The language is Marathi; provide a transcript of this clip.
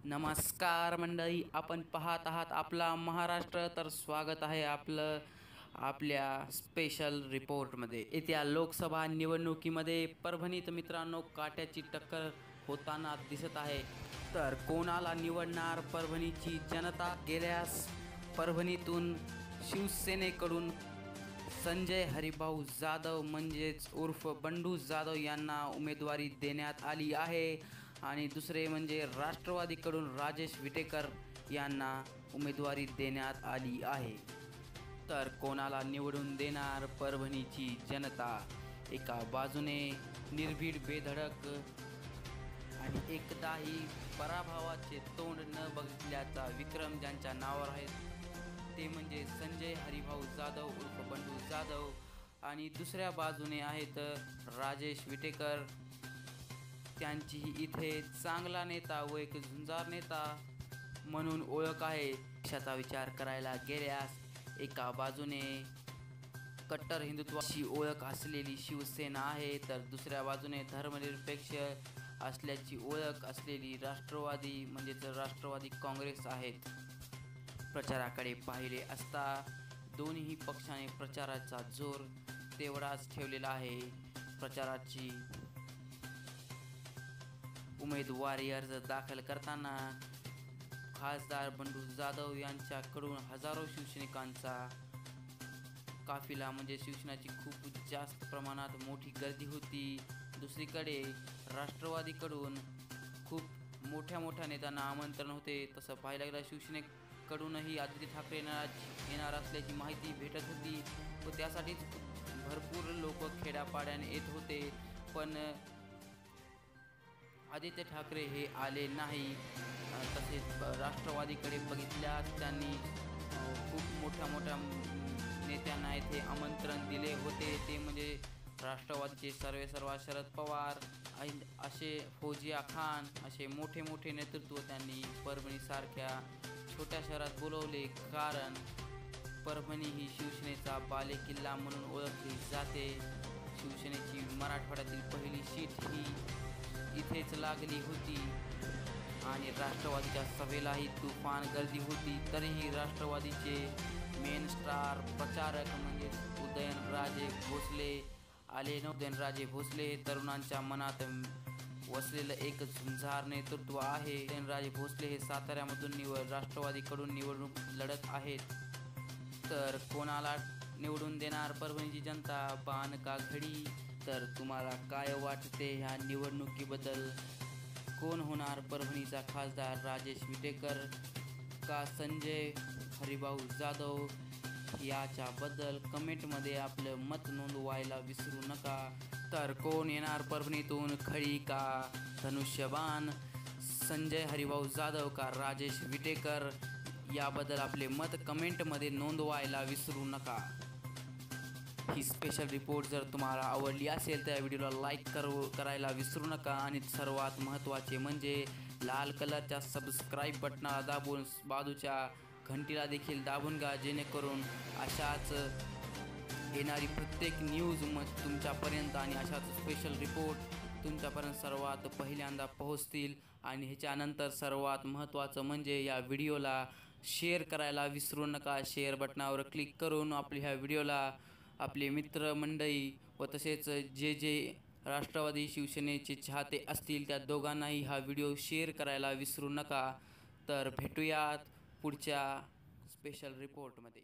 नमस्कार मंडळी, आपण पाहत आहात आपला महाराष्ट्र. तर स्वागत आहे आपलं आपल्या स्पेशल रिपोर्टमध्ये. येत्या लोकसभा निवडणुकीमध्ये परभणीत मित्रांनो काट्याची टक्कर होताना दिसत आहे. तर कोणाला निवडणार परभणीची जनता? गेल्यास परभणीतून शिवसेनेकडून संजय हरिभाऊ जाधव म्हणजेच उर्फ बंडू जाधव यांना उमेदवारी देण्यात आली आहे आणि दुसरे म्हणजे राष्ट्रवादीकडून राजेश विटेकर यांना उमेदवारी देण्यात आली आहे. तर कोणाला निवडून देणार परभणीची जनता? एका बाजूने निर्भीड बेधडक आणि एकदाही पराभवाचे तोंड न बघितल्याचा विक्रम ज्यांच्या नावावर आहेत ते म्हणजे संजय हरिभाऊ जाधव उर्फ बंडू जाधव, आणि दुसऱ्या बाजूने आहेत राजेश विटेकर. त्यांची इथे चांगला नेता व एक झुंजार नेता म्हणून ओळख आहे. पक्षाचा विचार करायला गेल्यास एका बाजूने कट्टर हिंदुत्वाची ओळख असलेली शिवसेना आहे, तर दुसऱ्या बाजूने धर्मनिरपेक्ष असल्याची ओळख असलेली राष्ट्रवादी म्हणजेच राष्ट्रवादी काँग्रेस आहेत. प्रचाराकडे पाहिले असता दोन्ही पक्षाने प्रचाराचा जोर तेवढाच ठेवलेला आहे. प्रचाराची उमेदवारी अर्ज दाखल करताना खासदार बंडू जाधव यांच्याकडून हजारो शिवसैनिकांचा काफिला म्हणजे शिवसेनेची खूप जास्त प्रमाणात मोठी गर्दी होती. दुसरीकडे राष्ट्रवादीकडून खूप मोठ्या नेत्यांना आमंत्रण होते. तसं पाहायला गेलं शिवसेनेकडूनही आदित्य ठाकरे येणार असल्याची माहिती भेटत होती व त्यासाठीच भरपूर लोक खेड्यापाड्याने येत होते, पण आदित्य ठाकरे हे आले नाही. तसेच राष्ट्रवादीकडे बघितल्यास त्यांनी खूप मोठ्या नेत्यांना येथे आमंत्रण दिले होते. ते म्हणजे राष्ट्रवादीचे सर्वेसर्वा शरद पवार, असे फौजिया खान, असे मोठे नेतृत्व त्यांनी परभणीसारख्या छोट्या शहरात बोलवले. कारण परभणी ही शिवसेनेचा बालेकिल्ला म्हणून ओळखली जाते. शिवसेनेची मराठवाड्यातील पहिली सीट ही इथेच लागली होती आणि राष्ट्रवादीच्या सभेलाही तुफान गर्दी होती. तरीही राष्ट्रवादीचे मेन स्टार प्रचारक म्हणजे उदयनराजे भोसले आले नव्हते. उदयनराजे भोसले हे तरुणांच्या मनात वसलेलं एक झुंजार नेतृत्व आहे. उदयनराजे भोसले हे साताऱ्यामधून राष्ट्रवादीकडून निवडणूक लढत आहेत. तर कोणाला निवडून देणार परभणीची जनता, बाण का घडी? तर तुम्हाला काय वाटते ह्या निवडणुकीबद्दल? कोण होणार परभणीचा खासदार, राजेश विटेकर का संजय हरिभाऊ जाधव? याच्याबद्दल कमेंटमध्ये आपलं मत नोंदवायला विसरू नका. तर कोण येणार परभणीतून, खडी का धनुष्यबाण? संजय हरिभाऊ जाधव का राजेश विटेकर? याबद्दल आपले मत कमेंटमध्ये नोंदवायला विसरू नका. ही स्पेशल रिपोर्ट जर तुम्हाला आवडली असेल तर या व्हिडिओला लाईक करायला विसरू नका आणि सर्वात महत्त्वाचे म्हणजे लाल कलरच्या सबस्क्राईब बटनाला दाबून बाजूच्या घंटीला देखील दाबून घ्या, जेणेकरून अशाच येणारी प्रत्येक न्यूज तुमच्यापर्यंत आणि अशाच स्पेशल रिपोर्ट तुमच्यापर्यंत सर्वात पहिल्यांदा पोहोचतील. आणि ह्याच्यानंतर सर्वात महत्त्वाचं म्हणजे या व्हिडिओला शेअर करायला विसरू नका. शेअर बटनावर क्लिक करून ह्या व्हिडिओला आपले मित्रमंडळी व तसेच जे राष्ट्रवादी शिवसेनेचे चाहते असतील त्या दोघांनाही हा व्हिडिओ शेअर करायला विसरू नका. तर भेटूयात पुढच्या स्पेशल रिपोर्टमध्ये.